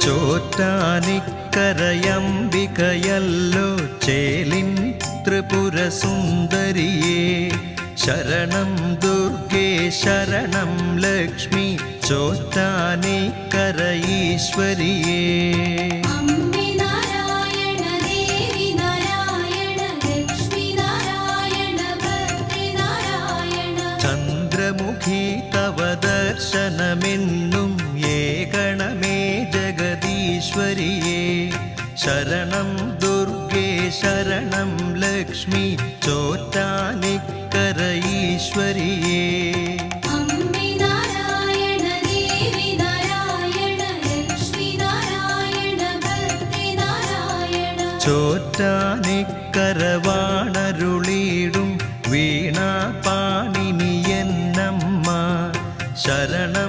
ചോറ്റാനിക്കരയംബികയല്ലോ ചേലിൻ ത്രിപുരസുന്ദരിയേ ശരണം ദുർഗേ ശരണം ലക്ഷ്മി ചോറ്റാനിക്കര ഈശ്വരിയേ ചന്ദ്രമുഖി തവ ദർശനമെന്നും ഏകണമേ ജഗദീശ്വരിയേ ശരണം ദുർഗേ ശരണം ലക്ഷ്മി ചോറ്റാനിക്കര ഈശ്വരിയേ ചോറ്റാനിക്കരവാണരുളിയിടും വീണാപാണിനിയെന്നമ്മ ശരണം